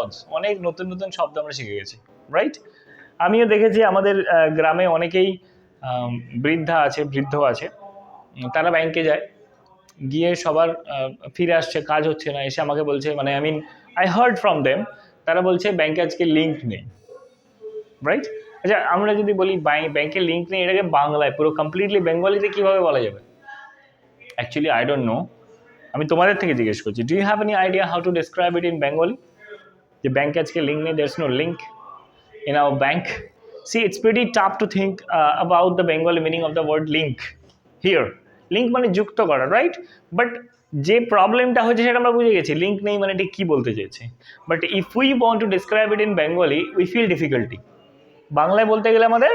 ওয়ার্ডস, অনেক নতুন নতুন শব্দ আমরা শিখে গেছি, রাইট? আমিও দেখেছি আমাদের গ্রামে অনেকেই বৃদ্ধ আছে, তারা ব্যাংকে যায়, গিয়ে সবার ফিরে আসছে, কাজ হচ্ছে না, এসে আমাকে বলছে, মানে আই হার্ড ফ্রম দেম, তারা বলছে ব্যাংকে আজকে লিঙ্ক নেই, রাইট? আচ্ছা, আমরা যদি বলি ব্যাংকে লিঙ্ক নেই, এটাকে বাংলায় পুরো কমপ্লিটলি বেঙ্গলিতে কীভাবে বলা যাবে? অ্যাকচুয়ালি আই ডোন্ট নো, আমি তোমাদের থেকে জিজ্ঞেস করছি, do you have any idea how to describe it in Bengali? যে ব্যাংকে আজকে লিঙ্ক নেই, there is no link in our bank. See, it's pretty tough to think about the Bengali meaning of the word link here. Link মানে যুক্ত করা, right? But যে প্রবলেমটা হচ্ছে সেটা আমরা বুঝে গেছি, লিঙ্ক নেই মানে ঠিক কী বলতে চেয়েছে। But if we want to describe it in Bengali, we feel difficulty. বাংলায় বলতে গেলে আমাদের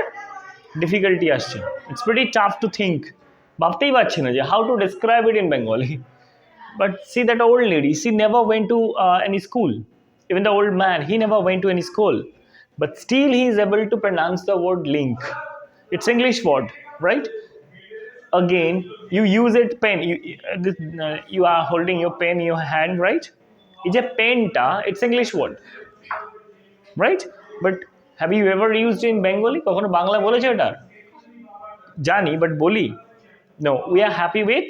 ডিফিকাল্টি আসছে, it's pretty tough to think, ভাবতেই পারছি না যে how to describe it in Bengali. But see that old lady, she never went to any school. Even the old man, he never went to any school. But still he is able to pronounce the word link. It's English word, right? Again, you use it pen. You are holding your pen in your hand, right? It's a penta, it's English word, right? But have you ever used it in Bengali? কখনো বাংলা বলেছে এটা? জানি, but বলি? No, we are happy with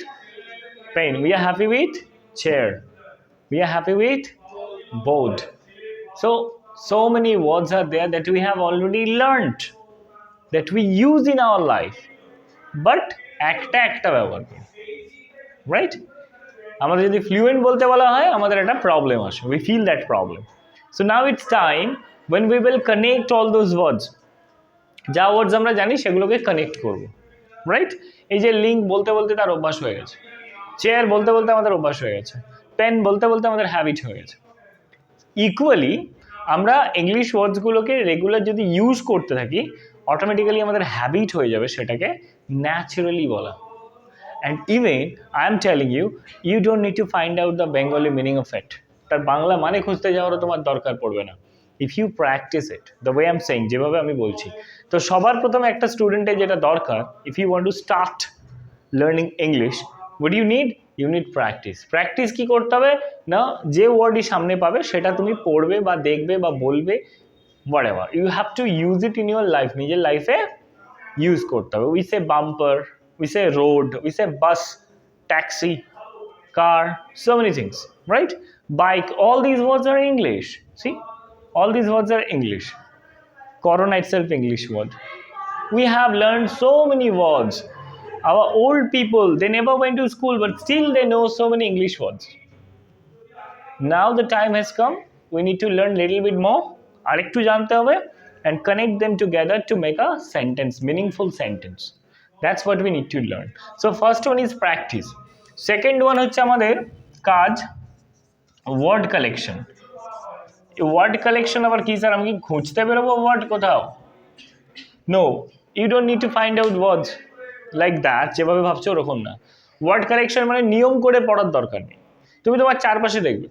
pen. We are happy with chair. We are happy with board. So many words are there that we have already learned, that we use in our life, but একটা ব্যবহার করি, right? আমাদের যদি fluent বলতে বলা হয়, আমাদের একটা প্রবলেম আসে, we feel that problem. So now it's time when we will connect all those words. যা ওয়ার্ডস আমরা জানি সেগুলোকে কানেক্ট করব, রাইট? এই যে লিঙ্ক বলতে বলতে তার অভ্যাস হয়ে গেছে, চেয়ার বলতে বলতে আমাদের অভ্যাস হয়ে গেছে, পেন বলতে বলতে আমাদের হ্যাবিট হয়ে গেছে। ইকুয়ালি আমরা ইংলিশ ওয়ার্ডসগুলোকে রেগুলার যদি ইউজ করতে থাকি, অটোমেটিক্যালি আমাদের হ্যাবিট হয়ে যাবে সেটাকে ন্যাচারালি বলা। And even I am telling you, you don't need to find out the Bengali meaning of it. তার বাংলা মানে খুঁজতে যাওয়ারও তোমার দরকার পড়বে না, if you practice it the way I am saying, যেভাবে আমি বলছি। তো সবার প্রথমে একটা স্টুডেন্টের যেটা দরকার, if you want to start learning English, what you need practice. Practice কী করতে হবে না, যে ওয়ার্ডই সামনে পাবে সেটা তুমি পড়বে বা দেখবে বা বলবে, whatever. You have to use it in your life. নিজের লাইফে ইউজ করতে হবে। We say bumper, we say road, we say bus, taxi, car, so many things, right? Bike, all these words are English. See, all these words are English. Corona itself English word. We have learned so many words. Our old people, they never went to school, but still they know so many English words. Now the time has come, we need to learn little bit more, আরেকটু জানতে হবে, and connect them together to make a sentence, meaningful sentence. That's what we need to learn. So first one is practice. Second one হচ্ছে আমাদের কাজ, word collection. Word collection আবার কি sir, আমি কি খুঁজতে বেরোবো ওয়ার্ড কোথাও? No, you don't need to find out words like that, যেভাবে ভাবছো ওরকম না। ওয়ার্ড কালেকশন মানে নিয়ম করে পড়ার দরকার নেই, তুমি তোমার চারপাশে দেখবে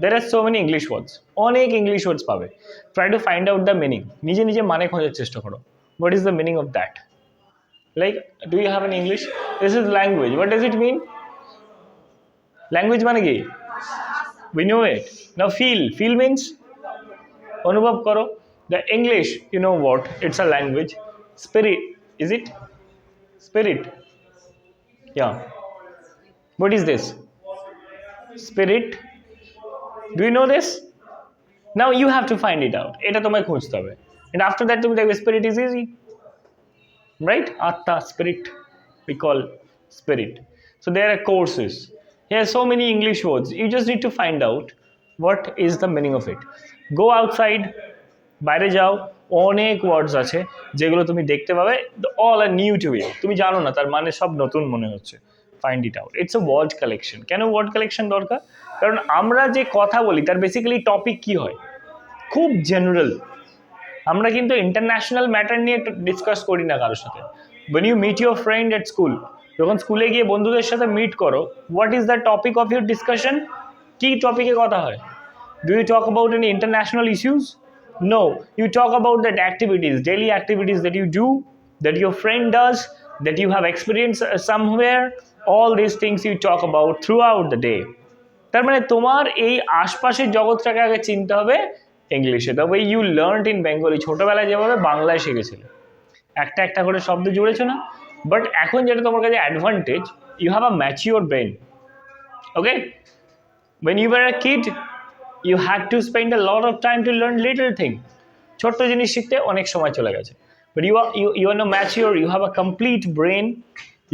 there are so many English words, অনেক ইংলিশ ওয়ার্ডস পাবে। try to find out the meaning, নিজে নিজে মানে খোঁজার চেষ্টা করো, what is the meaning of that? Like, do you have an English? This is language, what does it mean? Language মানে কি? We know it. Now feel means অনুভব করো। The English, you know what, it's a language. Spirit, is it? Spirit, yeah. What is this? Spirit, do you know this? Now you have to find it out. এটা তোমায় খুঁজতে হবে, and after that তুমি দেখবে spirit is easy, right? Atta, spirit, we call spirit. So there are courses, there are so many English words, you just need to find out what is the meaning of it. Go outside, বাইরে যাও, অনেক ওয়ার্ডস আছে যেগুলো তুমি দেখতে পাবে, all are new to you, তুমি জানো না, তার মানে সব নতুন মনে হচ্ছে। Find it out, it's a word collection. কেন ওয়ার্ড কালেকশন দরকার? কারণ আমরা যে কথা বলি তার বেসিক্যালি টপিক কি হয়, খুব জেনারেল। আমরা কিন্তু ইন্টারন্যাশনাল ম্যাটার নিয়ে ডিসকাস করি না কারোর সাথে। when you meet your friend at school, যখন স্কুলে গিয়ে বন্ধুদের সাথে মিট করো, what is the topic of your discussion? কি টপিকে কথা হয়? Do you talk about any international issues? No, you talk about that activities, daily activities that you do, that your friend does, that you have experienced somewhere. All these things you talk about throughout the day. তার মানে তোমার এই আশপাশের জগৎটাকে আগে চিনতে হবে ইংলিশে। The way you learned in Bengali, ছোটবেলায় যেভাবে বাংলায় শিখেছিলে, একটা একটা করে শব্দ জুড়েছো না। বাট এখন যেটা তোমার কাছে advantage, you have a mature brain. Okay, when you were a kid you had to spend a lot of time to learn little thing, ছোট্ট জিনিস শিখতে অনেক সময় চলে গেছে। But you are now mature, you have a complete brain,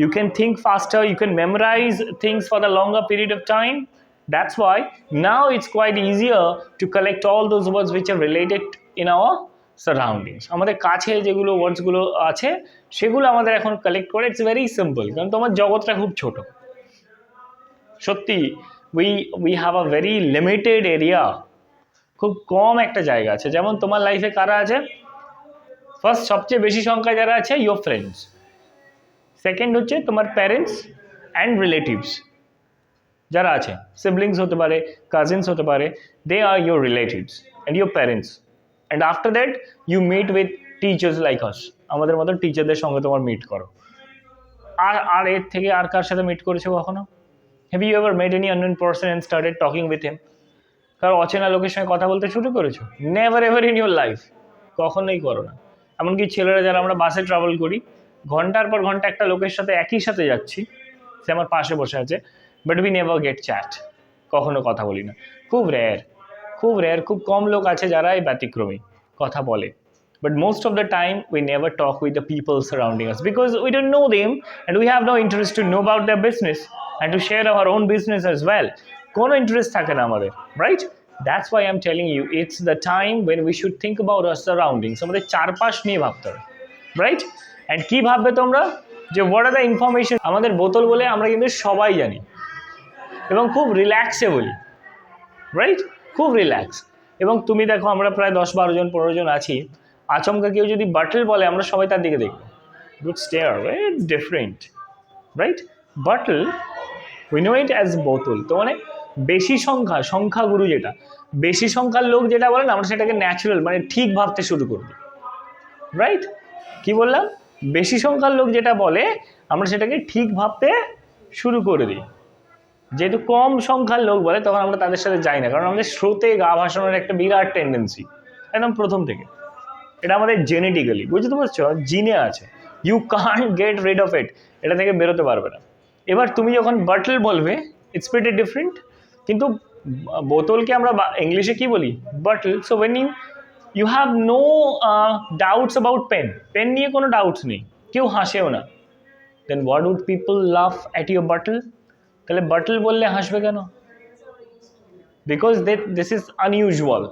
you can think faster, you can memorize things for the longer period of time. That's why now it's quite easier to collect all those words which are related in our surroundings. আমাদের কাছে যেগুলো ওয়ার্ডসগুলো আছে সেগুলো আমাদের এখন collect করে, it's very simple, কারণ তোমার জগৎটা খুব ছোট। সত্যি we have a very limited area, খুব কম একটা জায়গা আছে। যেমন তোমার লাইফে কারা আছে? ফার্স্ট সবচেয়ে বেশি সংখ্যা যারা আছে, ইয়োর ফ্রেন্ডস। সেকেন্ড হচ্ছে তোমার প্যারেন্টস অ্যান্ড রিলেটিভস যারা আছে, সিবলিংস হতে পারে, কাজিনস হতে পারে, they are your relatives and your parents. And after that you meet with teachers like us, আমাদের মতো টিচারদের সঙ্গে তোমার মিট করো। আর এর থেকে আর কার সাথে মিট করেছো কখনো? Have you ever met any unknown person and started talking with him? কারো অচেনা লোকের সঙ্গে কথা বলতে শুরু করেছো? Never ever in your life, কখনোই করো না। এমনকি ছেলেরা যারা আমরা বাসে ট্রাভেল করি, ঘন্টার পর ঘন্টা একটা লোকের সাথে একই সাথে যাচ্ছি, সে আমার পাশে বসে আছে, but we never gate chat, কখনো কথা বলি না। খুব রেয়ার, খুব কম লোক আছে যারা এই ব্যতিক্রমী কথা বলে। But most of the time we never talk with the people surrounding us because we don't know them and we have no interest to know about their business and to share our own business as well. কোনো interest থাকে না আমাদের, right? That's why I am telling you, it's the time when we should think about our surroundings. আমাদের চারপাশ নিয়ে ভাবতে হবে, right? And কী ভাববে তোমরা? যে হোয়াট আর দ্য ইনফরমেশন। আমাদের বোতল বলে আমরা কিন্তু সবাই জানি এবং খুব রিল্যাক্সে বলি, রাইট? খুব রিল্যাক্স। এবং তুমি দেখো আমরা প্রায় 10-12 জন 15 জন আছি, আচমকা কেউ যদি বাটল বলে আমরা সবাই তার দিকে দেখবো, good stair, very different, right? Bottle we know it as বোতল। তো মানে বেশি সংখ্যাগুরু যেটা, বেশি সংখ্যার লোক যেটা বলেন আমরা সেটাকে ন্যাচারাল মানে ঠিক ভাবতে শুরু করব, রাইট? কি বললাম? বেশি সংখ্যার লোক যেটা বলে আমরা সেটাকে ঠিক ভাবতে শুরু করে দিই। যেহেতু কম সংখ্যার লোক বলে তখন আমরা তাদের সাথে যাই না, কারণ আমাদের স্রোতে গা ভাসানোর একটা বিরাট টেন্ডেন্সি একদম প্রথম থেকে। এটা আমাদের জেনেটিক্যালি, বুঝতে পারছো? জিনে আছে, you can't get rid of it, এটা থেকে বেরোতে পারবে না। এবার তুমি যখন বাটল বলবে ইটস প্রিটি ডিফারেন্ট, কিন্তু বোতলকে আমরা ইংলিশে কি বলি? Bottle. So when you have no doubts about pen নিয়ে কোনো ডাউটস নেই, কেউ হাসেও না, then what would people laugh at your bottle? তাহলে বাটল বললে হাসবে কেন? Because this is unusual,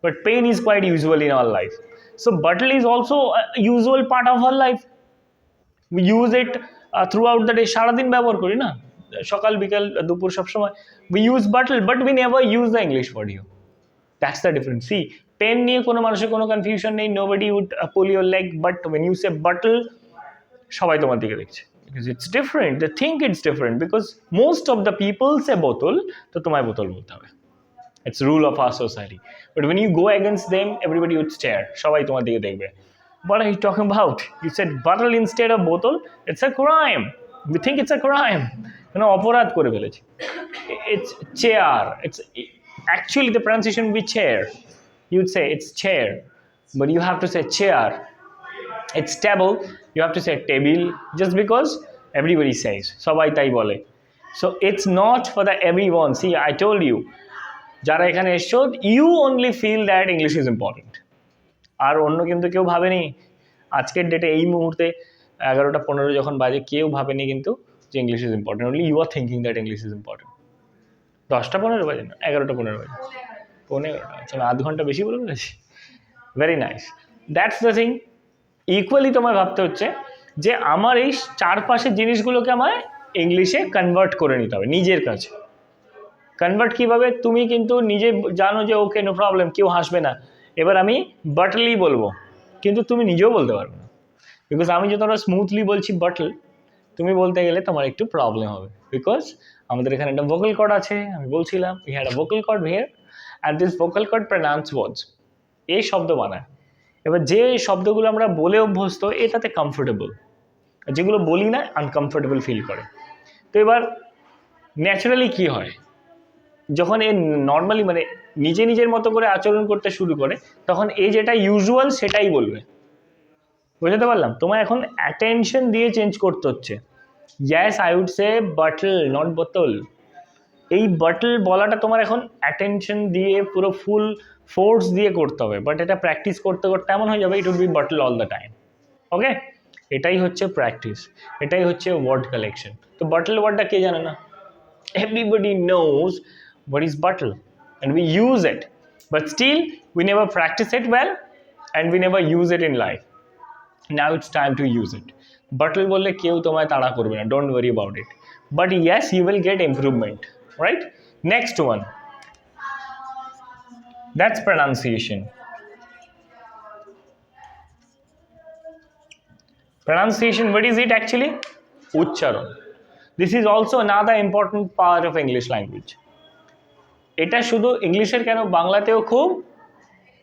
but pain is quite usual in our life. So bottle is also a usual part of our life. We use it throughout the day. সারাদিন ব্যবহার করি না, সকাল বিকাল দুপুর সব সময় we use bottle, but we never use the English word here. That's the difference. See, pen নিয়ে কোনো মানুষের কোনো confusion নেই, nobody would pull your leg, but when you say bottle সবাই তোমার দিকে দেখছে, because it's different. They think it's different because most of the people say bottle, তো তোমায় বোতল বলতে হবে। It's rule of our society. But when you go against them, everybody would stare. সবাই তোমার দিকে দেখবে। What are you talking about? You said bottle instead of bottle. It's a crime. We think it's a crime. মানে অপরাধ করে ফেলেছি। It's chair. It's actually the pronunciation would be chair. You'd say it's chair, but you have to say chair. It's table. You have to say table just because everybody says. সবাই তাই বলে। So it's not for the everyone. See, I told you. যারা এখানে এসছো, you only feel that English is important, আর অন্য কিন্তু কেউ ভাবেনি আজকের ডেটে এই মুহূর্তে 11:15 যখন বাজে, কেউ ভাবেনি কিন্তু যে English is important. Only you are thinking that English is important. 10:15 বাজে না, 11:15 বাজে, 11:15। আচ্ছা, আমি আধ ঘন্টা বেশি বলে ফেলেছি। Very nice, that's the thing. Equally তোমায় ভাবতে হচ্ছে যে আমার এই চারপাশের জিনিসগুলোকে আমায় ইংলিশে কনভার্ট করে নিতে হবে নিজের কাছে। কনভার্ট কীভাবে? তুমি কিন্তু নিজে জানো যে ওকে নো প্রবলেম, কেউ হাসবে না, এবার আমি বাটলি বলবো, কিন্তু তুমি নিজেও বলতে পারবে না, বিকজ আমি যতটা স্মুথলি বলছি বাটল, তুমি বলতে গেলে তোমার একটু প্রবলেম হবে, বিকজ আমাদের এখানে একটা ভোকাল কর্ড আছে। আমি বলছিলাম we had a vocal cord here and this vocal cord pronounce words, এই শব্দ বানায়। এবার যে শব্দগুলো আমরা বলে অভ্যস্ত এটাতে কমফোর্টেবল, যেগুলো বলি না আনকমফোর্টেবল ফিল করে। তো এবার ন্যাচারালি কী হয়? যখন এ নর্মালি মানে নিজের মতো করে আচরণ করতে শুরু করে, তখন এ যেটা ইউজুয়াল সেটাই বলবে। বুঝতে পারলাম? তোমায় এখন অ্যাটেনশন দিয়ে চেঞ্জ করতে হচ্ছে। Yes, I would say bottle, not বোতল। এই বটল বলাটা তোমার এখন অ্যাটেনশন দিয়ে পুরো ফুল ফোর্স দিয়ে করতে হবে, বাট এটা প্র্যাকটিস করতে করতে এমন হয়ে যাবে it would be bottle all the time. Okay, এটাই হচ্ছে প্র্যাকটিস, এটাই হচ্ছে ওয়ার্ড কালেকশন। তো বটল ওয়ার্ডটা কে জানে না? Everybody knows what is bottle and we use it, but still we never practice it well and we never use it in life. Now it's time to use it. Bottle bolle keu tomay tada korbe na, don't worry about it, but yes, you will get improvement, right? Next one, that's pronunciation. Pronunciation, what is it actually? Uchcharon. This is also another important part of English language. এটা শুধু ইংলিশের কেন, বাংলাতেও খুব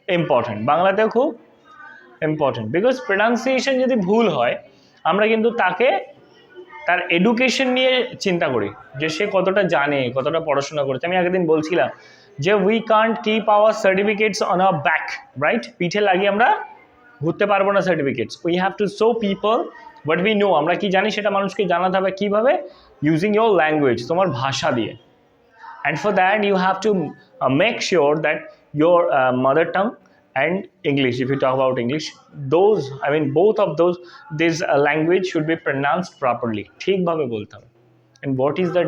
important, বাংলাতেও খুব important. Because pronunciation যদি ভুল হয়, আমরা কিন্তু তাকে তার এডুকেশন নিয়ে চিন্তা করি, যে সে কতটা জানে, কতটা পড়াশোনা করেছে। আমি আগের দিন বলছিলাম যে we can't keep our certificates on our back, right? পিঠে লাগিয়ে আমরা ঘুরতে পারবো না certificates. We have to show people what we know, আমরা কি জানি সেটা মানুষকে জানাতে হবে। কীভাবে? ইউজিং ইয়োর ল্যাঙ্গুয়েজ, তোমার ভাষা দিয়ে। And for that you have to make sure that your mother tongue and English, if you talk about English, those, I mean both of those, this language should be pronounced properly, ঠিক ভাবে বলতে হবে। And what is the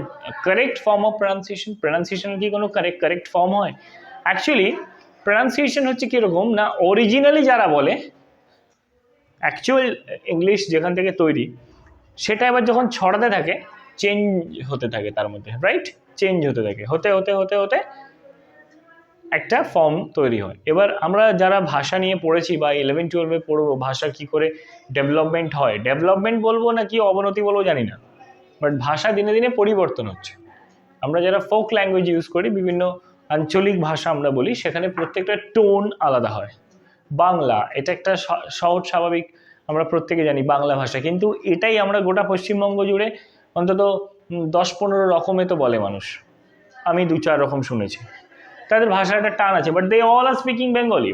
correct form of pronunciation? Pronunciation কি কোনো correct form হয়? Actually pronunciation হচ্ছে কীরকম না, অরিজিনালি যারা বলে অ্যাকচুয়াল ইংলিশ যেখান থেকে তৈরি, সেটা এবার যখন ছড়াতে থাকে চেঞ্জ হতে থাকে তার মধ্যে, রাইট? চেঞ্জ হতে থাকে, হতে হতে হতে হতে একটা ফর্ম তৈরি হয়। এবার আমরা যারা ভাষা নিয়ে পড়েছি বা 11-12 পড়বো ভাষা কি করে ডেভেলপমেন্ট হয়, ডেভেলপমেন্ট বলবো না কি অবনতি বলবো জানি না, বাট ভাষা দিনে দিনে পরিবর্তন হচ্ছে। আমরা যারা ফোক ল্যাঙ্গুয়েজ ইউজ করি, বিভিন্ন আঞ্চলিক ভাষা আমরা বলি, সেখানে প্রত্যেকটা টোন আলাদা হয়। বাংলা এটা একটা সহজ স্বাভাবিক, আমরা প্রত্যেকে জানি বাংলা ভাষা, কিন্তু এটাই আমরা গোটা পশ্চিমবঙ্গ জুড়ে অন্তত 10-15 রকমে তো বলে মানুষ, আমি 2-4 রকম শুনেছি। তাদের ভাষার একটা টান আছে, but they all are speaking Bengali.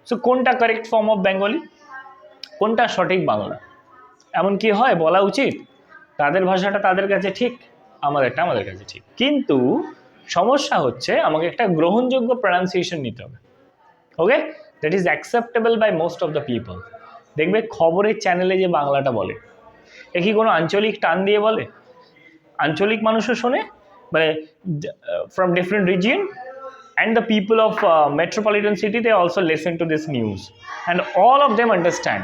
So কোনটা কারেক্ট ফর্ম অফ বেঙ্গলি, কোনটা সঠিক বাংলা, এমন কি হয়? বলা উচিত তাদের ভাষাটা তাদের কাছে ঠিক, আমাদেরটা আমাদের কাছে ঠিক। কিন্তু সমস্যা হচ্ছে আমাকে একটা গ্রহণযোগ্য প্রনাউন্সিয়েশন নিতে হবে, okay, that is acceptable by most of the people. দেখবে খবরের চ্যানেলে যে বাংলাটা বলে, এ কি কোনো আঞ্চলিক টান দিয়ে বলে? আঞ্চলিক মানুষও শোনে, মানে from different region, and the people of metropolitan city, they also listen to this news and all of them understand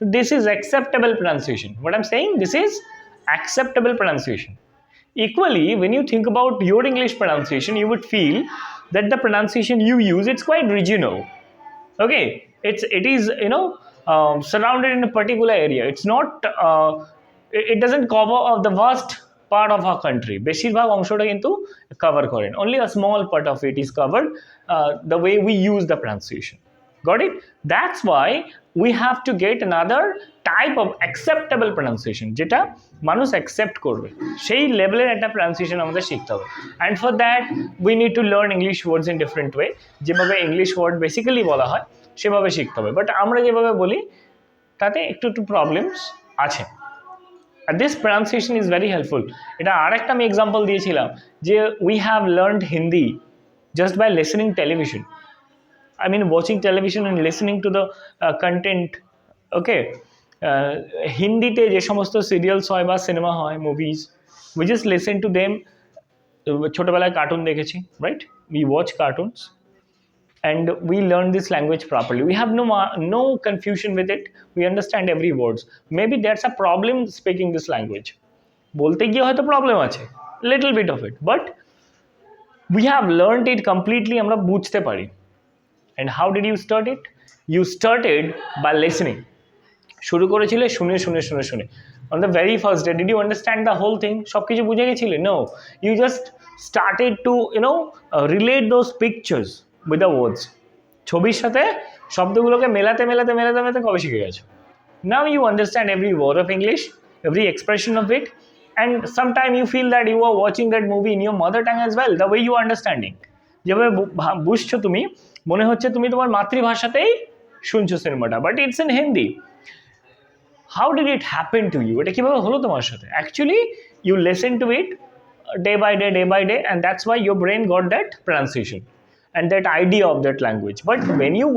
this is acceptable pronunciation. What I'm saying, this is acceptable pronunciation. Equally, when you think about your English pronunciation, you would feel that the pronunciation you use, it's quite regional. Okay, it is, you know, surrounded in a particular area. It's not it doesn't cover of the vast part of our country. বেশিরভাগ অংশটা কিন্তু cover করেন, only a small part of it is covered, the way we use the pronunciation. Got it? That's why we have to get another type of acceptable pronunciation, যেটা মানুষ accept করবে, সেই লেভেলের একটা প্রনাউন্সিয়েশন আমাদের শিখতে হবে। And for that we need to learn English words in different way. যেভাবে ইংলিশ ওয়ার্ড বেসিক্যালি বলা হয় সেভাবে শিখতে হবে, বাট আমরা যেভাবে বলি তাতে একটু প্রবলেমস আছে। আর this pronunciation is very helpful. এটা আরেকটা আমি এক্সাম্পল দিয়েছিলাম যে we have learned Hindi just by listening television, I mean watching television and listening to the content, okay? হিন্দিতে যে সমস্ত সিরিয়ালস হয় বা সিনেমা হয়, movies, we just listen to them. ছোটবেলায় কার্টুন দেখেছি, right? We watch cartoons and we learn this language properly. We have no confusion with it. We understand every words. Maybe that's a problem speaking this language. বলতে গিয়ে হয়তো problem আছে, little bit of it, but we have learned it completely, আমরা বুঝতে পারি। And how did you start it? You started by listening. শুরু করেছিলে শুনে শুনে শুনে শুনে। On the very first day, did you understand the whole thing? সব কিছু বুঝে গেছিলে? No. You just started to, you know, relate those pictures with the words. ছবির সাথে শব্দগুলোকে মেলাতে মেলাতে মেলাতে মেলাতে কবে শিখে গেছো? Now you understand every word of English, every expression of it, and sometimes you feel that you are watching that movie in your mother tongue as well, the way you are understanding, যেভাবে বুঝছো তুমি, মনে হচ্ছে তুমি তোমার মাতৃভাষাতেই শুনছো সিনেমাটা, but it's in Hindi. How did it happen to you? এটা কিভাবে হলো তোমার সাথে? Actually you listen to it day by day, and that's why your brain got that pronunciation and that idea of that language. But when you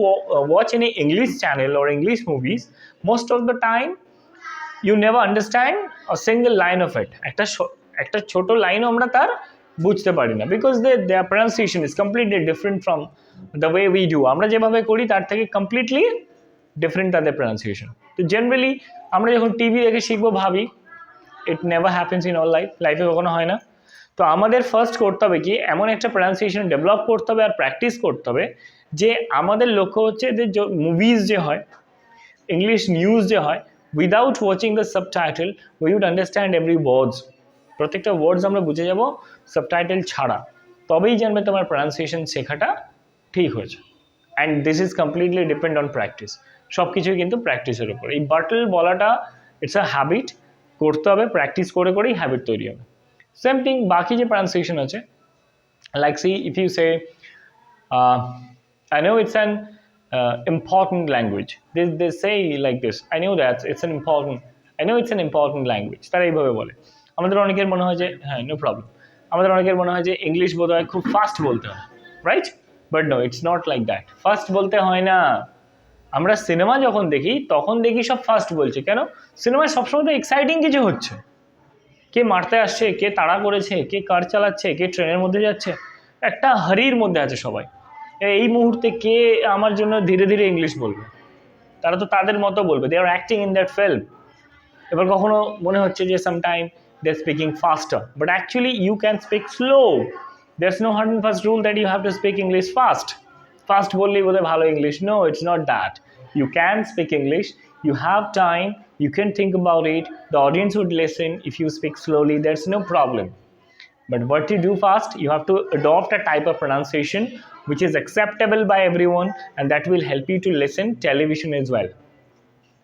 watch any English channel or English movies, most of the time you never understand a single line of it. একটা ছোট লাইনও আমরা তার বুঝতে পারি না, because their pronunciation is completely different from the way we do. আমরা যেভাবে করি তার থেকে completely different তাদের pronunciation. তো জেনারেলি আমরা যখন টিভি দেখে শিখবো ভাবি, it never happens in all লাইফে কখনো হয় না। তো আমাদের ফার্স্ট করতে হবে কি, এমন একটা প্রনাউন্সিয়েশন ডেভেলপ করতে হবে আর প্র্যাকটিস করতে হবে, যে আমাদের লক্ষ্য হচ্ছে যে মুভিজ যে হয়, ইংলিশ নিউজ যে হয়, without watching the subtitle we would understand every words. প্রত্যেকটা ওয়ার্ডস আমরা বুঝে যাব সাবটাইটেল ছাড়া, তবেই জানবে তোমার প্রনাউন্সিয়েশন শেখাটা ঠিক হয়েছে। And this is completely depend on practice. সব কিছুই কিন্তু প্র্যাকটিসের উপর। এই বাটল বলাটা ইটস আ হ্যাবিট, করতে হবে, প্র্যাকটিস করে করেই হ্যাবিট তৈরি হবে। সেম থিং বাকি যে প্রনাউন্সিয়েশন আছে, like see if you say I know it's an important language, they say like this, I know that it's an important, I know it's an important language, তারা এইভাবে বলে। আমাদের অনেকের মনে হয় যে হ্যাঁ নো প্রবলেম, আমাদের অনেকের মনে হয় যে ইংলিশ বোধহয় খুব ফাস্ট বলতে হয়, right? But no, it's not like that. Fast বলতে হয় না। আমরা সিনেমা যখন দেখি তখন দেখি সব ফাস্ট বলছে, কেন? সিনেমায় সবসময় তো এক্সাইটিং কিছু হচ্ছে, কে মারতে আসছে, কে তাড়া করেছে, কে কার চালাচ্ছে, কে ট্রেনের মধ্যে যাচ্ছে, একটা হারির মধ্যে আছে সবাই। এই মুহূর্তে কে আমার জন্য ধীরে ধীরে ইংলিশ বলবে? তারা তো তাদের মতো বলবে, they are acting in that film. এবার কখনো মনে হচ্ছে যে sometime they are speaking faster, but actually you can speak slow. There is no hard and fast rule that you have to speak English fast. Fast বললেই বোধহয় ভালো English. No, it's not that. You can speak English, you have time, you can think about it, the audience would listen. If you speak slowly, there's no problem. But what you do fast, you have to adopt a type of pronunciation which is acceptable by everyone, and that will help you to listen television as well.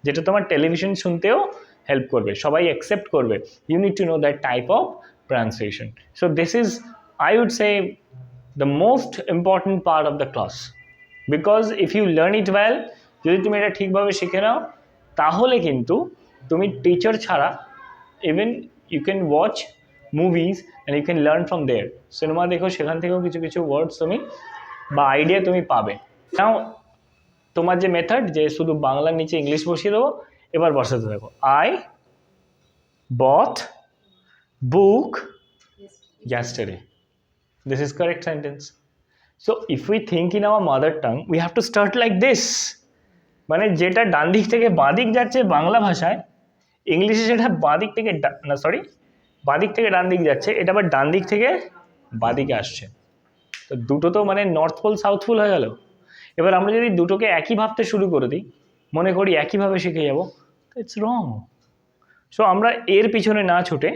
যেটা তোমার television শুনতেও help করবে, সবাই accept করবে। You need to know that type of pronunciation. So this is, I would say, the most important part of the class, because if you learn it well, যদি তুমি এটা ঠিকভাবে শিখে নাও, তাহলে কিন্তু তুমি টিচার ছাড়া even you can watch movies and you can learn from there. Cinema দেখো, সেখান থেকেও কিছু কিছু ওয়ার্ডস তুমি বা আইডিয়া তুমি পাবে। নাও তোমার যে মেথড, যে শুধু বাংলার নিচে ইংলিশ বসিয়ে দেবো, এবার বসাতে থাকো। I bought book yesterday. This is correct sentence. So if we think in our mother tongue, we have to start like this. মানে যেটা ডান দিক থেকে বাঁ দিক যাচ্ছে বাংলা ভাষায়, ইংলিশে সেটা বাঁ দিক থেকে বাঁ দিক থেকে ডান দিক যাচ্ছে, এটা আবার ডান দিক থেকে বাঁ দিকে আসছে। তো দুটো তো মানে নর্থ পোল সাউথ পোল হয়ে গেল। এবার আমরা যদি দুটোকে একই ভাবতে শুরু করে দিই, মনে করি একইভাবে শিখে যাবো, ইটস রং। সো আমরা এর পিছনে না ছুটে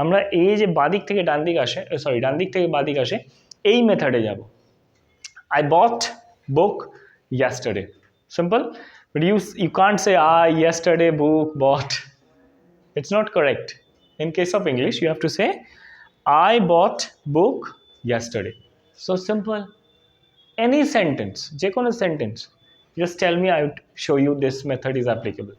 আমরা এই যে বাঁ দিক থেকে ডান দিক আসে, ডান দিক থেকে বাঁ দিক আসে, এই মেথডে যাব। I bought book yesterday. Simple. But you can't say yesterday book bought. It's not correct. In case of English, you have to say I bought book yesterday. So simple. Any sentence, যে কোনো sentence, just tell me, I would show you this method is applicable.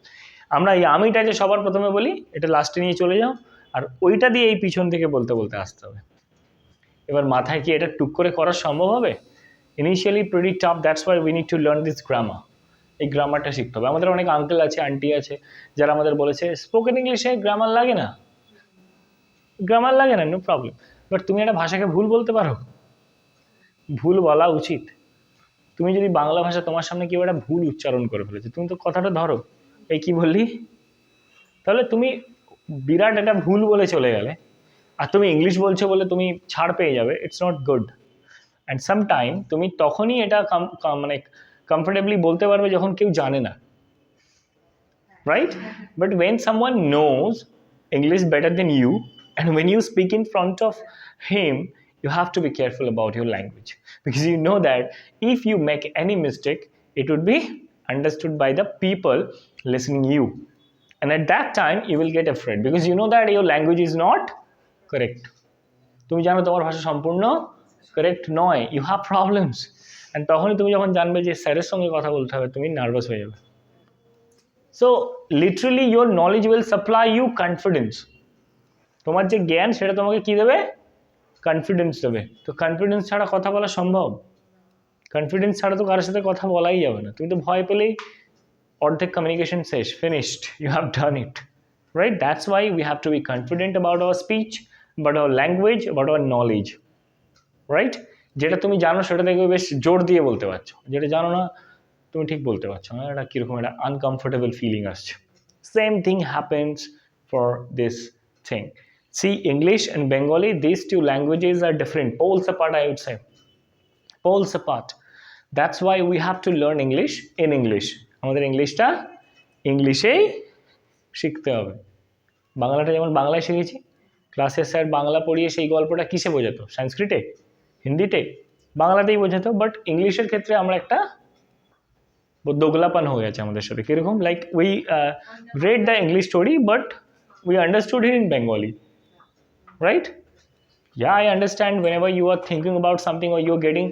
আমরা এই আমিটাকে সবার প্রথমে বলি, এটা লাস্টে নিয়ে চলে যাও, আর ওইটা দিয়ে এই পিছন থেকে বলতে বলতে আসতে হবে। এবার মাথায় কি এটা টুক করে করা সম্ভব হবে? Initially pretty tough, that's why we need to learn this grammar. এই গ্রামারটা শিখতে হবে। আমাদের অনেক আঙ্কেল আছে, আন্টি আছে, যারা আমাদের বলেছে স্পোকেন ইংলিশে গ্রামার লাগে না, গ্রামার লাগে না, নো প্রবলেম। বাট তুমি একটা ভাষাকে ভুল বলতে পারো? ভুল বলা উচিত। তুমি যদি বাংলা ভাষা তোমার সামনে কেউ একটা ভুল উচ্চারণ করে ফেলেছে, তুমি তো কথাটা ধরো, এই কি বললি, তাহলে তুমি বিরাট একটা ভুল বলে চলে গেলে, আর তুমি ইংলিশ বলছো বলে তুমি ছাড় পেয়ে যাবে। It's not good. And sometime তুমি তখনই এটা মানে কমফোর্টেবলি বলতে পারবে যখন কেউ জানে না, right? But when someone knows English better than you, and when you speak in front of him, you have to be careful about your language, because you know that if you make any mistake, it would be understood by the people listening you. and at that time you will get afraid because you know that your language is not correct. তুমি জানো তোমার ভাষা সম্পূর্ণ correct নয়, you have problems, and তখনই তুমি যখন জানবে যে স্যারের সঙ্গে কথা বলতে হবে, তুমি নার্ভাস হয়ে যাবে। So literally your knowledge will supply you confidence. তোমার যে জ্ঞান সেটা তোমাকে কি দেবে? কনফিডেন্স দেবে। তো কনফিডেন্স ছাড়া কথা বলা সম্ভব? কনফিডেন্স ছাড়া তো কারোর সাথে কথা বলাই যাবে না। তুমি তো ভয় পেলেই অর্ধেক কমিউনিকেশন শেষ, finished, you have done it, right? That's why we have to be confident about our speech, about our language, about our knowledge, right? যেটা তুমি জানো সেটা দেখবে বেশ জোর দিয়ে বলতে পারছো, যেটা জানো না তুমি ঠিক বলতে পারছো না, এটা কীরকম একটা আনকমফোর্টেবল ফিলিং আসছে। Same thing happens for this thing. See, English and Bengali, these two languages are different, poles apart, I would say. Poles apart. That's why we have to learn English in English. আমাদের ইংলিশটা ইংলিশেই শিখতে হবে। বাংলাটা যেমন বাংলায় শিখেছি, ক্লাসে sir Bangla পড়িয়ে সেই গল্পটা কিসে বোঝাতো? সংস্কৃতে, হিন্দিতে, বাংলাতেই বোঝাতো। বাট ইংলিশের ক্ষেত্রে আমরা একটা দোগলাপান হয়ে গেছে আমাদের সাথে। কীরকম? Like we read the English story but we understood it in Bengali. Right? Yeah, I understand whenever you are thinking about something or you're getting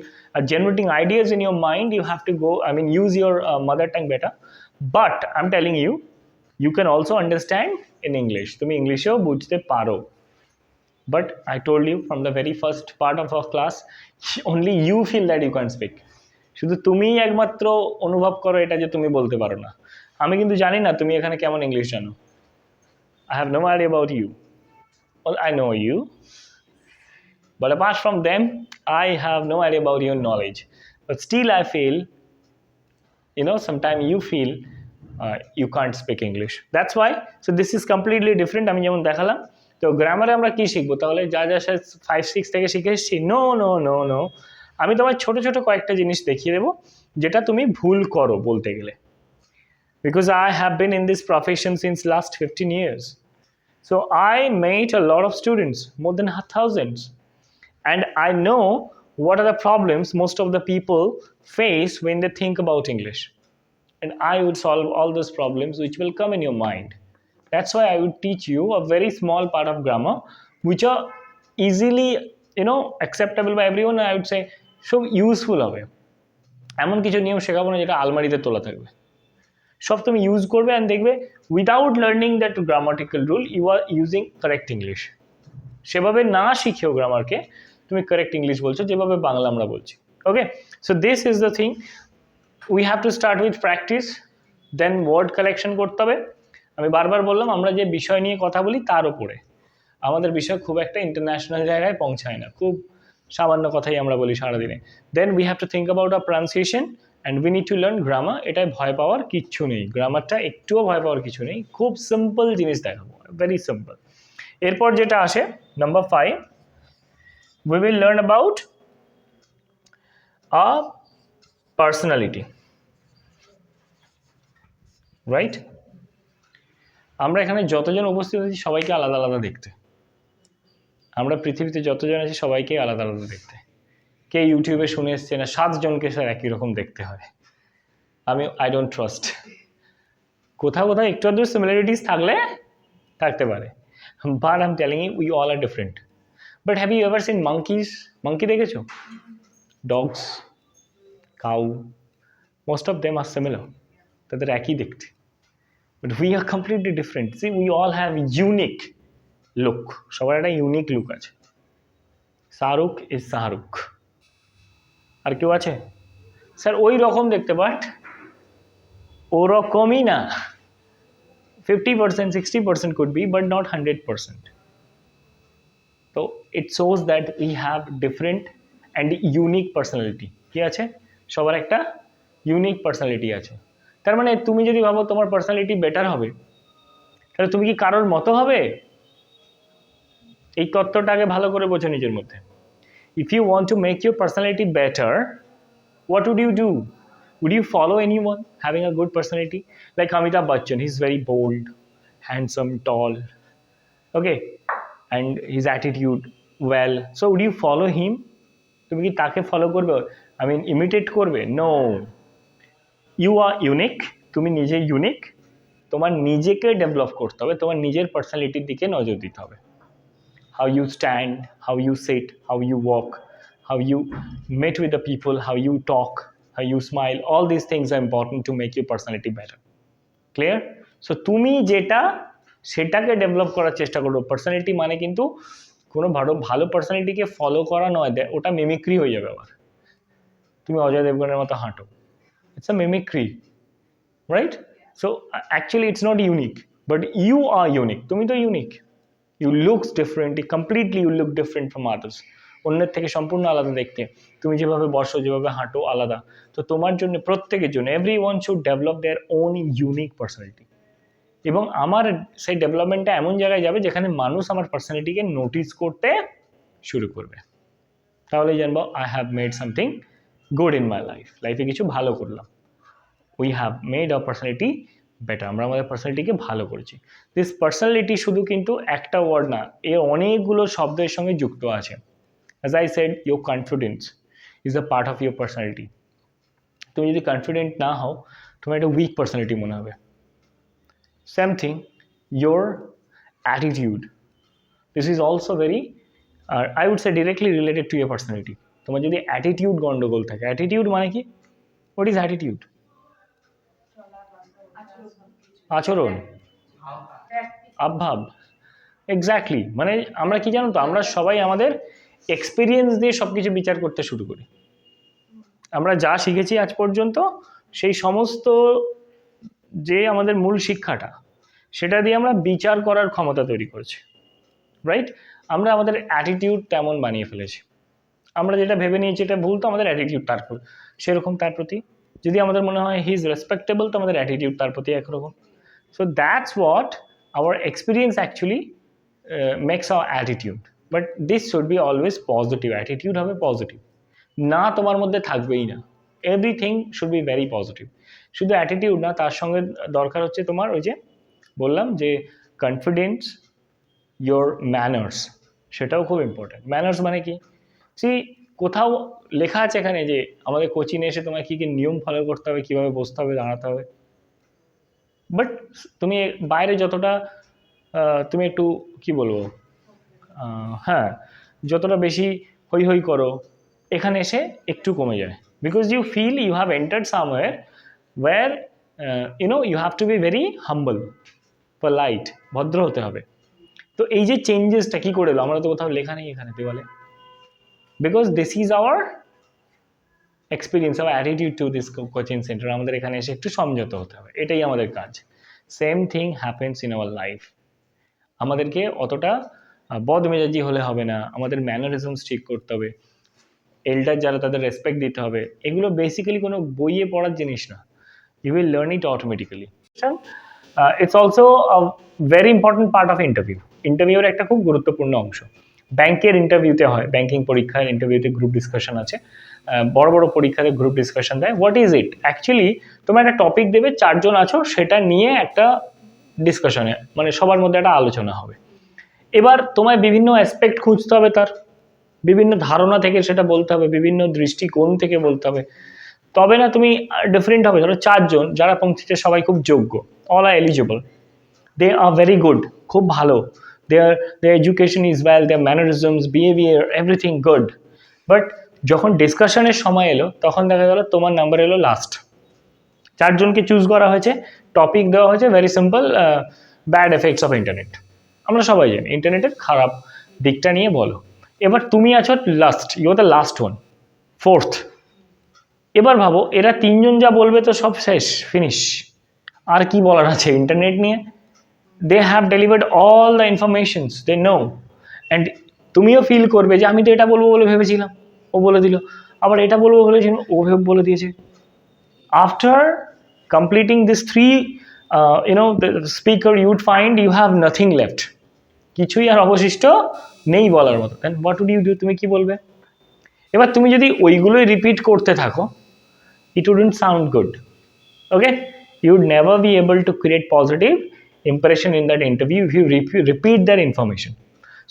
generating ideas in your mind, you have to go, use your mother tongue better. But I'm telling you, you can also understand in English. তুমি ইংলিশেও বুঝতে পারো। But I told you from the very first part of our class, only you feel that you can't speak. শুধু তুমিই একমাত্র অনুভব করো এটা যে তুমি বলতে পারো না। আমি কিন্তু জানি না তুমি এখানে কেমন ইংলিশ জানো। I have no idea about you. Well, I know you, but apart from them, I have no idea about your knowledge. But still, I feel, sometimes you feel you can't speak English. That's why. So this is completely different. আমি যেমন দেখালাম, তো গ্রামারে আমরা কি শিখবো তাহলে? যা 5-6 থেকে শিখে এসেছি? No no no no. আমি তোমার ছোট ছোট কয়েকটা জিনিস দেখিয়ে দেবো যেটা তুমি ভুল করো বলতে গেলে। Because I have been in this profession since last 15 years. So I met a lot of students, more than thousands. And I know what are the problems most of the people face when they think about English. And I would solve all those problems which will come in your mind. That's why I would teach you a very small part of grammar, which are easily, acceptable by everyone. I would say, so useful হবে। এমন কিছু নিয়ম শেখাবো না যেটা আলমারিতে তোলা থাকবে। সব তুমি ইউজ করবে অ্যান্ড দেখবে without learning that grammatical rule you are using correct English. সেভাবে না শিখেও গ্রামারকে তুমি কারেক্ট ইংলিশ বলছো যেভাবে বাংলা আমরা বলছি। Okay, so this is the thing, we have to start with practice, then word collection করতে হবে। আমি বারবার বললাম আমরা যে বিষয় নিয়ে কথা বলি তার উপরে, আমাদের বিষয় খুব একটা ইন্টারন্যাশনাল জায়গায় পৌঁছায় না, খুব সামান্য কথাই আমরা বলি সারাদিনে। Then we have to think about a pronunciation and we need to learn grammar. এটাই ভয় পাওয়ার কিচ্ছু নেই, গ্রামারটা একটুও ভয় পাওয়ার কিছু নেই, খুব সিম্পল জিনিস দেখাবো, ভেরি সিম্পল। এরপর যেটা আসে number 5, we will learn about a personality, right? আমরা এখানে যতজন উপস্থিত আছি সবাইকে আলাদা আলাদা দেখতে, আমরা পৃথিবীতে যতজন আছি সবাইকে আলাদা আলাদা দেখতে। কে ইউটিউবে শুনে এসছে না 7 জনকে স্যার একই রকম দেখতে হয়, আই ডোন্ট ট্রাস্ট। কোথাও কোথাও একটু আধটু সিমিলারিটিস থাকতে পারে, but I am telling you we all are different. But have you ever seen monkeys? Monkey দেখেছো? Dogs, cow, most of them are similar. তাদের একই দেখতে। But we are completely different. See, we all have unique look. সবার একটা unique look আছে। Shahrukh is Shahrukh. আর কেউ আছে? Sir ওই রকম দেখতে, বাট ওরকমই না। 50%, 60% could be, but not 100%. So it shows that we have different and unique personality. কি আছে? সবার একটা ইউনিক পার্সোনালিটি আছে। তার মানে তুমি যদি ভাবো তোমার পার্সোনালিটি বেটার হবে, তাহলে তুমি কি কারোর মতো হবে? এই তত্ত্বটা আগে ভালো করে বোঝো নিজের মধ্যে। If you want to make your personality better, what would you do? Would you follow anyone having a good personality? Like Amitabh Bachchan, he's very bold, handsome, tall, okay, and his attitude well. So would you follow him? তুমি কি তাকে follow করবে? Imitate করবে? No, you are unique, তুমি নিজে unique, তোমার নিজেকে develop করতে হবে, তোমার নিজের পার্সোনালিটির দিকে নজর দিতে হবে। How you stand, how you sit, how you walk, how you meet with the people, how you talk, how you smile, all these things are important to make your personality better. Clear? So তুমি যেটা সেটাকে develop করার চেষ্টা করো। Personality মানে কিন্তু কোনো ভালো পার্সোনালিটিকে ফলো করা নয়, ওটা মিমিক্রি হয়ে যাবে আবার। তুমি অজয় দেবগনের মতো হাঁটো, it's a mimicry, right? So actually it's not unique, but you are unique. তুমি তো unique, you looks different, completely you look different from others. অন্যের থেকে সম্পূর্ণ আলাদা দেখতে, তুমি যেভাবে বসো, যেভাবে হাঁটো আলাদা। তো তোমার জন্য, প্রত্যেকের জন্য, every one should develop their own unique personality. এবং আমার সেই ডেভেলপমেন্টটা এমন জায়গায় যাবে যেখানে মানুষ আমার পার্সোনালিটিকে নোটিস করতে শুরু করবে। তাহলেই জানবো I have made something good in my life, লাইফে কিছু ভালো করলাম। We have made hour personality better, আমরা আমাদের পার্সোনালিটিকে ভালো করেছি। দিস পার্সোনালিটি শুধু কিন্তু একটা ওয়ার্ড না, এর অনেকগুলো শব্দের সঙ্গে যুক্ত আছে। As I said, your confidence is a part of your personality. তুমি যদি কনফিডেন্ট না হও, তোমার একটা উইক পার্সোনালিটি মনে হবে। Same thing, your attitude, this is also very, I would say directly related to your personality. তোমার যদি অ্যাটিটিউড গন্ডগোল থাকে, অ্যাটিটিউড মানে কি? What is attitude? আচরণ, আবভাব, এক্স্যাক্টলি। মানে আমরা কি জানো তো, আমরা সবাই আমাদের এক্সপিরিয়েন্স দিয়ে সব কিছু বিচার করতে শুরু করি। আমরা যা শিখেছি আজ পর্যন্ত, সেই সমস্ত যে আমাদের মূল শিক্ষাটা, সেটা দিয়ে আমরা বিচার করার ক্ষমতা তৈরি করেছি, রাইট? আমরা আমাদের অ্যাটিটিউড তেমন বানিয়ে ফেলেছি। আমরা যেটা ভেবে নিয়েছি এটা ভুল, তো আমাদের অ্যাটিটিউড তার সেরকম তার প্রতি। যদি আমাদের মনে হয় হি ইজ রেসপেক্টেবল, তো আমাদের অ্যাটিটিউড তার প্রতি একরকম। So that's what our experience actually makes our attitude. But this should be always positive. Attitude হবে পজিটিভ, না তোমার মধ্যে থাকবেই না। Everything should be very positive. শুধু অ্যাটিটিউড না, তার সঙ্গে দরকার হচ্ছে তোমার ওই যে বললাম যে কনফিডেন্স, ইয়োর ম্যানার্স, সেটাও খুব ইম্পর্ট্যান্ট। ম্যানার্স মানে কি? সি, কোথাও লেখা আছে এখানে যে আমাদের কোচিংয়ে এসে তোমার কী কী নিয়ম ফলো করতে হবে, কীভাবে বসতে হবে, দাঁড়াতে হবে। বাট তুমি বাইরে যতটা তুমি একটু কি বলবো, হ্যাঁ, যতটা বেশি হই হই করো, এখানে এসে একটু কমে যায়। Because you feel you have entered somewhere where you have to be very humble, polite, ভদ্র হতে হবে। তো এই যে চেঞ্জেসটা কী করে এলো? আমরা তো কোথাও লেখা নেই এখানে দেওয়ালে। Because this is our experience, our attitude to this coaching centre. আমাদের এখানে এসে একটু সমঝোতা হতে হবে, এটাই আমাদের কাজ। Same thing happens in our life. আমাদেরকে অতটা বদমেজাজি হলে হবে না, আমাদের ম্যানারিজমস ঠিক করতে হবে, এল্ডার যারা তাদের রেসপেক্ট দিতে হবে। এগুলো বেসিক্যালি কোনো বইয়ে পড়ার জিনিস না, you will learn it automatically. It's also a very important part of interview. ইন্টারভিউর একটা খুব গুরুত্বপূর্ণ অংশ। ব্যাংকের ইন্টারভিউতে হয়, ব্যাংকিং পরীক্ষার ইন্টারভিউতে গ্রুপ ডিসকাশন আছে, বড় বড় পরীক্ষাতে গ্রুপ ডিসকাশন দেয়। What is it? অ্যাকচুয়ালি তোমার একটা টপিক দেবে, 4 জন আছো, সেটা নিয়ে একটা ডিসকাশনে, মানে সবার মধ্যে একটা আলোচনা হবে। এবার তোমায় বিভিন্ন অ্যাসপেক্ট খুঁজতে হবে, তার বিভিন্ন ধারণা থেকে সেটা বলতে হবে, বিভিন্ন দৃষ্টিকোণ থেকে বলতে হবে, তবে না তুমি ডিফারেন্ট হবে। ধরো 4 জন যারা পৌঁছেছে সবাই খুব যোগ্য, all are eligible, they are very good, খুব ভালো, their education is well, their mannerisms, behavior, everything good. But যখন ডিসকাশনের সময় এলো, তখন দেখা গেল তোমার নাম্বার এলো লাস্ট। 4 জনকে চুজ করা হয়েছে, টপিক দেওয়া হয়েছে very simple, bad effects of internet. আমরা সবাই জানি ইন্টারনেটের খারাপ দিকটা নিয়ে বলো। এবার তুমি আছো last, you are the last one, fourth. এবার ভাবো, এরা 3 জন যা বলবে তো সব শেষ, ফিনিশ, আর কি বলার আছে ইন্টারনেট নিয়ে? they have delivered all the informations they know, and তুমিও ফিল করবে যে আমি তো এটা বলবো বলে ভেবেছিলাম, ও বলে দিল, আবার এটা বলবো বলেছিলাম, ও বলে দিয়েছে। After completing this 3 the speaker, you would find you have nothing left, কিছুই আর অবশিষ্ট নেই বলার মতো। দেন what would you do? তুমি কি বলবে? এবার তুমি যদি ওইগুলোই রিপিট করতে থাকো, it wouldn't sound good, okay? You would never be able to create positive impression in that interview if you repeat that information.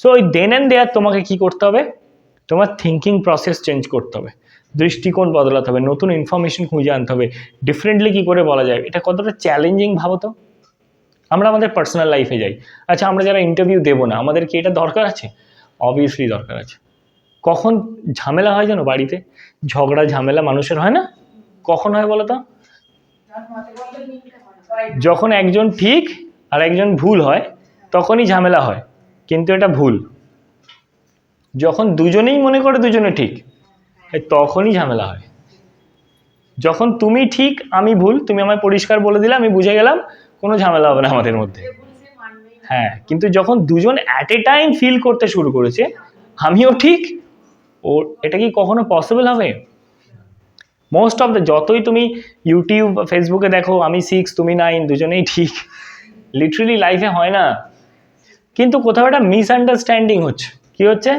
So then and there তোমাকে কি করতে হবে? তোমার থিঙ্কিং প্রসেস চেঞ্জ করতে হবে, দৃষ্টিকোণ বদলাতে হবে, নতুন ইনফরমেশন খুঁজে আনতে হবে, ডিফারেন্টলি কি করে বলা যায়। এটা কতটা চ্যালেঞ্জিং ভাবো তো। আমরা আমাদের পার্সোনাল লাইফে যাই। আচ্ছা, আমরা যারা ইন্টারভিউ দেবো না, আমাদের কি এটা দরকার আছে? অবভিয়াসলি দরকার আছে। কখন ঝামেলা হয় যেন বাড়িতে, ঝগড়া ঝামেলা মানুষের হয় না? কখন হয় বলো তো? যখন একজন ঠিক আর একজন ভুল হয় তখনই ঝামেলা হয়, কিন্তু এটা ভুল। যখন দুজনেই মনে করে দুজনে ঠিক, তখনই ঝামেলা হয়। যখন তুমি ঠিক আমি ভুল, তুমি আমায় পরিষ্কার বলে দিলে, আমি বুঝে গেলাম, কোনো ঝামেলা হবে না আমাদের মধ্যে। হ্যাঁ, কিন্তু যখন দুজন অ্যাট এ টাইম ফিল করতে শুরু করেছে আমিও ঠিক, ও এটা কি কখনো পসিবল হবে? মোস্ট অফ দ্য, যতই তুমি ইউটিউব ফেসবুকে দেখো আমি 6 তুমি 9 দুজনেই ঠিক, লিটারেলি লাইফে হয় না। কিন্তু কোথাও একটা মিসআন্ডারস্ট্যান্ডিং হচ্ছে। কি হচ্ছে?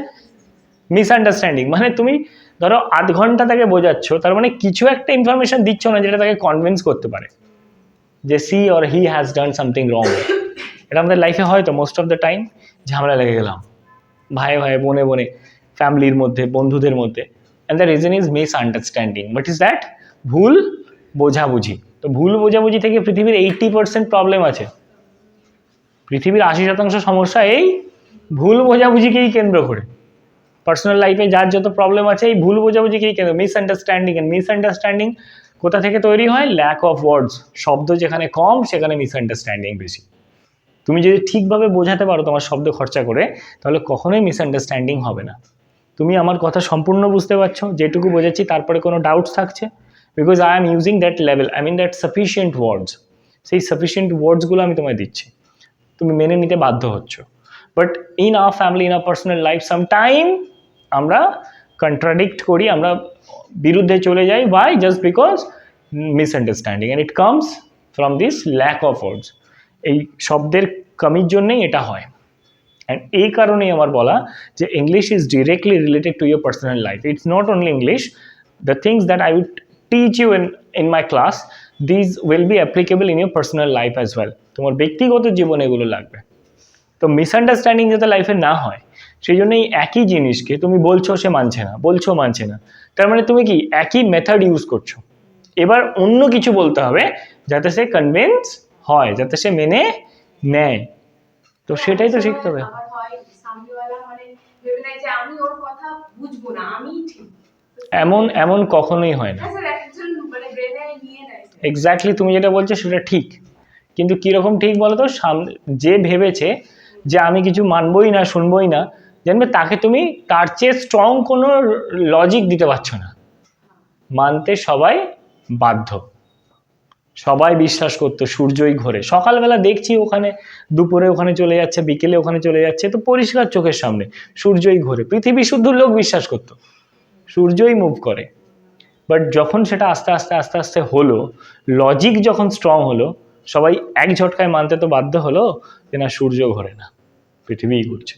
মিসআন্ডারস্ট্যান্ডিং। মানে তুমি ধরো আধ ঘন্টা তাকে বোঝাচ্ছ, তার মানে কিছু একটা ইনফরমেশন দিচ্ছ না যেটা তাকে কনভিন্স করতে পারে যে she or he has done something wrong. এটা আমাদের লাইফে হয় তো মোস্ট অফ দ্য টাইম। ঝামেলা লেগে গেলাম ভাই ভাই, বোনে বোনে, ফ্যামিলির মধ্যে, বন্ধুদের মধ্যে। And the reason is misunderstanding. What is that? ভুল বোঝাবুঝি। তো ভুল বোঝাবুঝি থেকে পৃথিবীর 80% প্রবলেম আছে। পৃথিবীর 80% সমস্যা এই ভুল বোঝাবুঝিকেই কেন্দ্র করে। পার্সোনাল লাইফে যার যত প্রবলেম আছে এই ভুল বোঝাবুঝিকেই কেন্দ্র, মিসআন্ডারস্ট্যান্ডিং। অ্যান্ড মিসআন্ডারস্ট্যান্ডিং কোথা থেকে তৈরি হয়? Lack of words. শব্দ যেখানে কম সেখানে মিসআন্ডারস্ট্যান্ডিং বেশি। তুমি যদি ঠিকভাবে বোঝাতে পারো তোমার শব্দ খরচা করে, তাহলে কখনোই মিসআন্ডারস্ট্যান্ডিং হবে না। তুমি আমার কথা সম্পূর্ণ বুঝতে পারছো, যেটুকু বোঝাচ্ছি তারপরে কোনো ডাউটস থাকছে? Because I am using that level, I mean that sufficient words. সেই সাফিসিয়েন্ট ওয়ার্ডসগুলো আমি তোমায় দিচ্ছি, তুমি মেনে নিতে বাধ্য হচ্ছ। But in our family, in our personal life, sometime আমরা কন্ট্রাডিক্ট করি, আমরা বিরুদ্ধে চলে যাই। Why? Just because misunderstanding, and it comes from this lack of words. এই শব্দের কমির জন্যই এটা হয়। অ্যান্ড এই কারণেই আমার বলা যে English is directly related to your personal life. It's not only English, the things that I would teach you in my class, these will be applicable in your personal life as well. তোমার ব্যক্তিগত জীবনে এগুলো লাগবে। তো misunderstanding যাতে লাইফে না হয়, সেই জন্যই একই জিনিসকে তুমি বলছো সে মানছে না, বলছো মানছে না, তার মানে তুমি কি একই মেথড ইউজ করছো। এবার অন্য কিছু বলতে হবে যাতে সে কনভিন্স হয়, যাতে সে মেনে নেয়। তো সেটাই তো শিখতে হবে। এমন কখনোই হয় না। এক্স্যাক্টলি তুমি যেটা বলছো সেটা ঠিক, কিন্তু কিরকম ঠিক বলো তো? যে ভেবেছে যে আমি কিছু মানবই না, শুনবই না, জানবে তাকে তুমি তার চেয়ে স্ট্রং কোনো লজিক দিতে পারছো না। মানতে সবাই বাধ্য। সবাই বিশ্বাস করতো সূর্যই ঘোরে, সকালবেলা দেখছি ওখানে, দুপুরে ওখানে চলে যাচ্ছে, বিকেলে ওখানে চলে যাচ্ছে, তো পরিষ্কার চোখের সামনে সূর্যই ঘোরে। পৃথিবী শুদ্ধ লোক বিশ্বাস করতো সূর্যই মুভ করে। বাট যখন সেটা আস্তে আস্তে আস্তে আস্তে হলো, লজিক যখন স্ট্রং হলো, সবাই এক ঝটকায় মানতে তো বাধ্য হলো যে না, সূর্য ঘোরে না, পৃথিবীই ঘুরছে।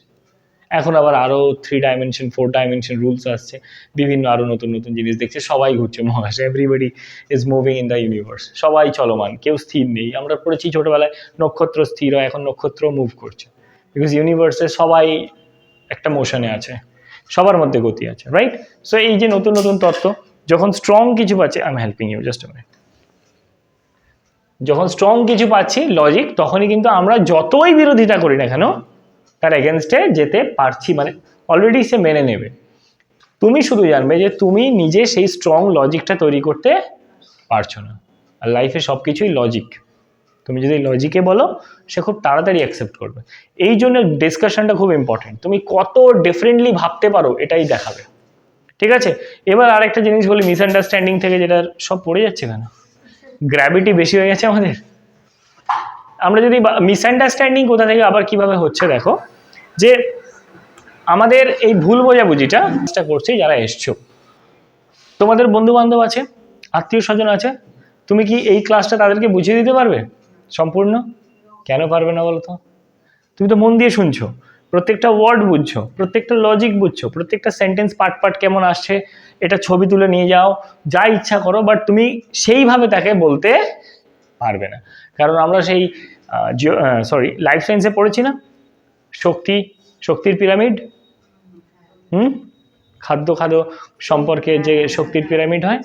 এখন আবার আরও 3 ডাইমেনশন 4 ডাইমেনশন রুলস আসছে, বিভিন্ন আরও নতুন নতুন জিনিস দেখছে, সবাই ঘুরছে মহাকাশে। Everybody is moving in the universe, সবাই চলমান, কেউ স্থির নেই। আমরা পড়েছি ছোটোবেলায় নক্ষত্র স্থির হয়, এখন নক্ষত্র মুভ করছে, বিকজ ইউনিভার্সে সবাই একটা মোশনে আছে, সবার মধ্যে গতি আছে, রাইট? সো এই যে নতুন নতুন তত্ত্ব যখন স্ট্রং কিছু পাচ্ছে, I am helping you just a minute, যখন স্ট্রং কিছু পাচ্ছি লজিক, তখনই কিন্তু আমরা যতই বিরোধিতা করি না কেন তার এগেনস্টে যেতে পারছি, মানে অলরেডি সে মেনে নেবে। তুমি শুধু জানবে যে তুমি নিজে সেই স্ট্রং লজিকটা তৈরি করতে পারছো না। আর লাইফে সব কিছুই লজিক। তুমি যদি লজিকে বলো, সে খুব তাড়াতাড়ি অ্যাকসেপ্ট করবে। এই জন্য ডিসকাশনটা খুব ইম্পর্টেন্ট। তুমি কত ডিফারেন্টলি ভাবতে পারো এটাই দেখাবে, ঠিক আছে? এবার আরেকটা জিনিস বলি, মিসআন্ডারস্ট্যান্ডিং থেকে যেটা সব পড়ে যাচ্ছে কেন, গ্র্যাভিটি বেশি হয়ে গেছে আমাদের। আমরা যদি মিসআন্ডারস্ট্যান্ডিং কোথা থেকে আবার কিভাবে হচ্ছে দেখো, যে আমাদের এই ভুল বোঝাবুঝিটা চেষ্টা করছি যারা এসছো, তোমাদের বন্ধু বান্ধব আছে, আত্মীয় স্বজন আছে, তুমি কি এই ক্লাসটা তাদেরকে বুঝিয়ে দিতে পারবে সম্পূর্ণ? কেন পারবে না বলো তো? তুমি তো মন দিয়ে শুনছো, প্রত্যেকটা ওয়ার্ড বুঝছো, প্রত্যেকটা লজিক বুঝছো, প্রত্যেকটা সেন্টেন্স পার্ট পার্ট কেমন আসছে এটা ছবি তুলে নিয়ে যাও, যা ইচ্ছা করো, বাট তুমি সেইভাবে তাকে বলতে পারবে না। কারণ আমরা সেই লাইফ সায়েন্সে পড়েছি না, শক্তির পিরামিড। খাদ্য সম্পর্কে যে শক্তির পিরামিড হয়,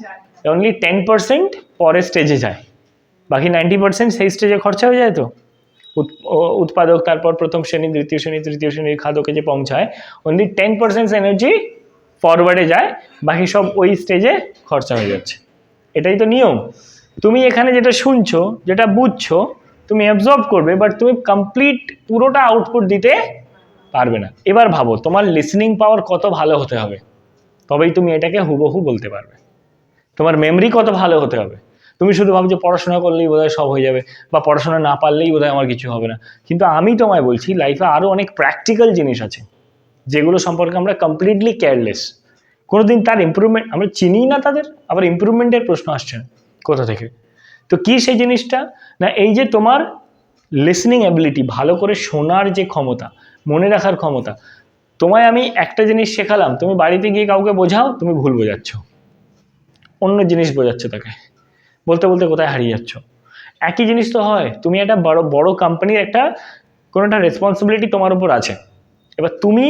অনলি 10% পরের স্টেজে যায়, বাকি 90% সেই স্টেজে খরচা হয়ে যায়। তো উৎপাদক, তারপর প্রথম শ্রেণী, দ্বিতীয় শ্রেণী, তৃতীয় শ্রেণীর খাদকে যে পৌঁছায়, অনলি 10% এনার্জি ফরওয়ার্ডে যায়, বাকি সব ওই স্টেজে খরচা হয়ে যাচ্ছে। এটাই তো নিয়ম। তুমি এখানে যেটা শুনছো, যেটা বুঝছো, তুমি অ্যাবজর্ব করবে, বাট তুমি কমপ্লিট পুরোটা আউটপুট দিতে পারবে না। এবার ভাবো তোমার লিসনিং পাওয়ার কত ভালো হতে হবে, তবেই তুমি এটাকে হুবহু বলতে পারবে। তোমার মেমরি কত ভালো হতে হবে। তুমি শুধু ভাবছো পড়াশোনা করলেই বোধহয় সব হয়ে যাবে, বা পড়াশোনা না পারলেই বোধহয় আমার কিছু হবে না। কিন্তু আমি তোমায় বলছি লাইফে আরও অনেক প্র্যাকটিক্যাল জিনিস আছে যেগুলো সম্পর্কে আমরা কমপ্লিটলি কেয়ারলেস। কোনোদিন তার ইম্প্রুভমেন্ট আমরা চিনি না, তাদের আবার ইম্প্রুভমেন্টের প্রশ্ন আসছে না কোথা থেকে। তো কি সেই জিনিসটা না, এই যে তোমার লিসনিং অ্যাবিলিটি, ভালো করে শোনার যে ক্ষমতা, মনে রাখার ক্ষমতা। তোমায় আমি একটা জিনিস শেখালাম, তুমি বাড়িতে গিয়ে কাউকে বোঝাও, তুমি ভুল বোঝাচ্ছ, অন্য জিনিস বোঝাচ্ছ তাকে, বলতে বলতে কোথায় হারিয়ে যাচ্ছ। একই জিনিস তো হয়, তুমি একটা বড় বড় কোম্পানির কোনো একটা রেসপন্সিবিলিটি তোমার উপর আছে। এবার তুমি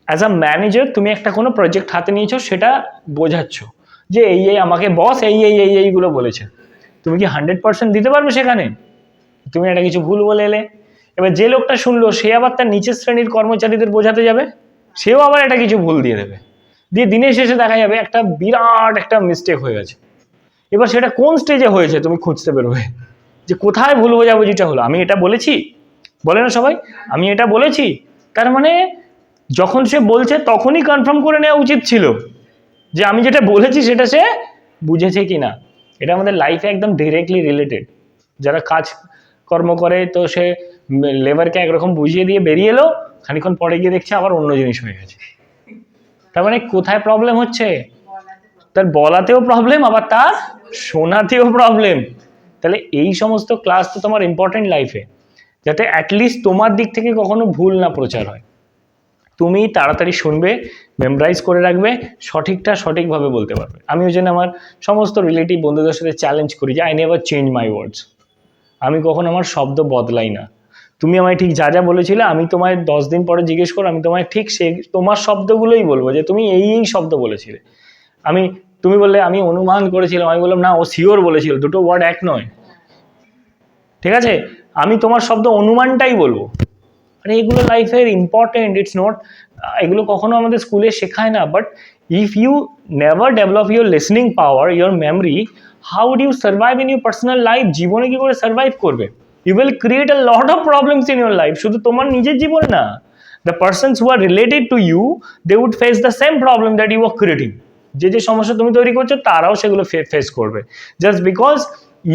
অ্যাজ আ ম্যানেজার তুমি একটা কোনো প্রজেক্ট হাতে নিয়েছো, সেটা বোঝাচ্ছ যে এই আমাকে বস এইগুলো বলেছে। তুমি কি 100% দিতে পারবে সেখানে? তুমি একটা কিছু ভুল বলে এলে, এবার যে লোকটা শুনলো সে আবার তার নিচের শ্রেণীর কর্মচারীদের বোঝাতে যাবে, সেও আবার একটা কিছু ভুল দিয়ে দেবে, দিয়ে দিনের শেষে দেখা যাবে একটা বিরাট একটা মিস্টেক হয়ে গেছে। এবার সেটা কোন স্টেজে হয়েছে তুমি খুঁজতে বেরোবে, যে কোথায় ভুল বোঝাবুঝিটা হলো। আমি এটা বলেছি, বলে না সবাই আমি এটা বলেছি, তার মানে যখন সে বলছে তখনই কনফার্ম করে নেওয়া উচিত ছিল যে আমি যেটা বলেছি সেটা সে বুঝেছে কি না। এটা আমাদের লাইফে একদম ডিরেক্টলি রিলেটেড। যারা কাজ কর্ম করে, তো সে লেবারকে একরকম বুঝিয়ে দিয়ে বেরিয়ে এলো, খানিক্ষণ পরে গিয়ে দেখছে আবার অন্য জিনিস হয়ে গেছে। তার মানে কোথায় প্রবলেম হচ্ছে, তার বলাতেও প্রবলেম, আবার তার শোনাতেও প্রবলেম। তাহলে এই সমস্ত ক্লাস তো তোমার ইম্পর্টেন্ট লাইফে, যাতে অ্যাটলিস্ট তোমার দিক থেকে কখনো ভুল না প্রচার হয়। তুমি তাড়াতাড়ি শুনবে, মেমরাইজ করে রাখবে, সঠিকটা সঠিকভাবে বলতে পারবে। আমি ওই জন্য আমার সমস্ত রিলেটিভ বন্ধুদের সাথে চ্যালেঞ্জ করি যে আই নেভার চেঞ্জ মাই ওয়ার্ডস। আমি কখনো আমার শব্দ বদলাই না। তুমি আমায় ঠিক যা যা বলেছিলে, আমি তোমায় 10 দিন পরে জিজ্ঞেস করো, আমি তোমায় ঠিক তোমার শব্দগুলোই বলবো যে তুমি এই শব্দ বলেছিলে। তুমি বললে আমি অনুমান করেছিলাম, আমি বললাম না ও শিওর বলেছিল, দুটো ওয়ার্ড এক নয়, ঠিক আছে? আমি তোমার শব্দ অনুমানটাই বলবো। আরে এগুলো লাইফের ইম্পর্টেন্ট, ইটস নট, এগুলো কখনো আমাদের স্কুলে শেখায় না। But if you never develop your listening power, your memory, how do you survive in your personal life? জীবনে কি করে সার্ভাইভ করবে? You will create a lot of problems in your life. শুধু তোমার নিজের জীবনে না, the persons who are related to you, they would face the same problem that you are creating. যে সমস্যা তুমি তৈরি করছো তারাও সেগুলো ফেস করবে, just because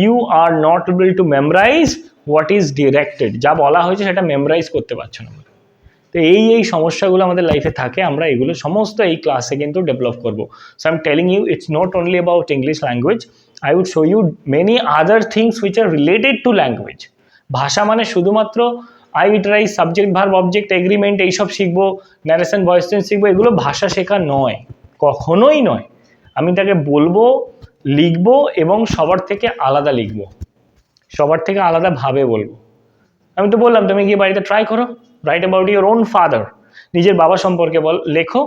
you are not able to memorize what is directed. যা বলা হয়েছে সেটা মেমরাইজ করতে পারছো না। তো এই সমস্যাগুলো আমাদের লাইফে থাকে, আমরা এগুলো সমস্ত এই ক্লাসে কিন্তু ডেভেলপ করবো। So I am telling you, it's not only about English language, I would show you many other things which are related to language. ভাষা মানে শুধুমাত্র আই ইটারাইজ, সাবজেক্ট ভার্ব অবজেক্ট এগ্রিমেন্ট এইসব শিখবো, ন্যারেশন ভয়েস চেঞ্জ শিখবো, এগুলো ভাষা শেখা নয়, কখনোই নয়। আমি তাকে বলবো, লিখবো এবং সবার থেকে আলাদা লিখবো, সবার থেকে আলাদাভাবে বলবো। আমি তো বললাম তুমি গিয়ে বাড়িতে ট্রাই করো, right about your own father, নিজের বাবা সম্পর্কে লেখো,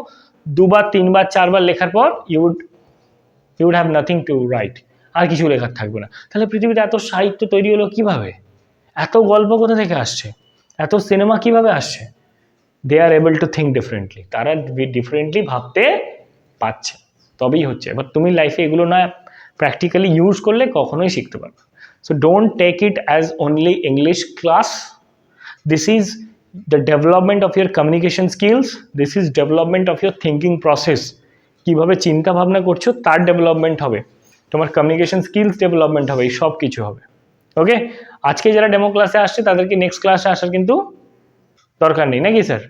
2 বার 3 বার 4 বার লেখার পর you would have nothing to write, আর কিছু লেখার থাকবে না। তাহলে পৃথিবীতে এত সাহিত্য তৈরি হলো কিভাবে? এত গল্প কোথা থেকে আসছে? এত সিনেমা কিভাবে আসছে? They are able to think differently, তারা ডিফারেন্টলি ভাবতে পারছে, তবেই হচ্ছে। এবার তুমি লাইফে এগুলো না প্র্যাকটিক্যালি ইউজ করলে কখনোই শিখতে পারবে। So don't take it as only English class. This is the development of your communication skills. This is development of your thinking process. কিভাবে চিন্তা ভাবনা করছো তার ডেভেলপমেন্ট হবে, তোমার কমিউনিকেশন স্কিলস ডেভেলপমেন্ট হবে, এই সব কিছু হবে। ওকে, আজকে যারা ডেমো ক্লাসে আসছে তাদেরকে নেক্সট ক্লাসে আসার কিন্তু দরকার নেই, নাকি স্যার?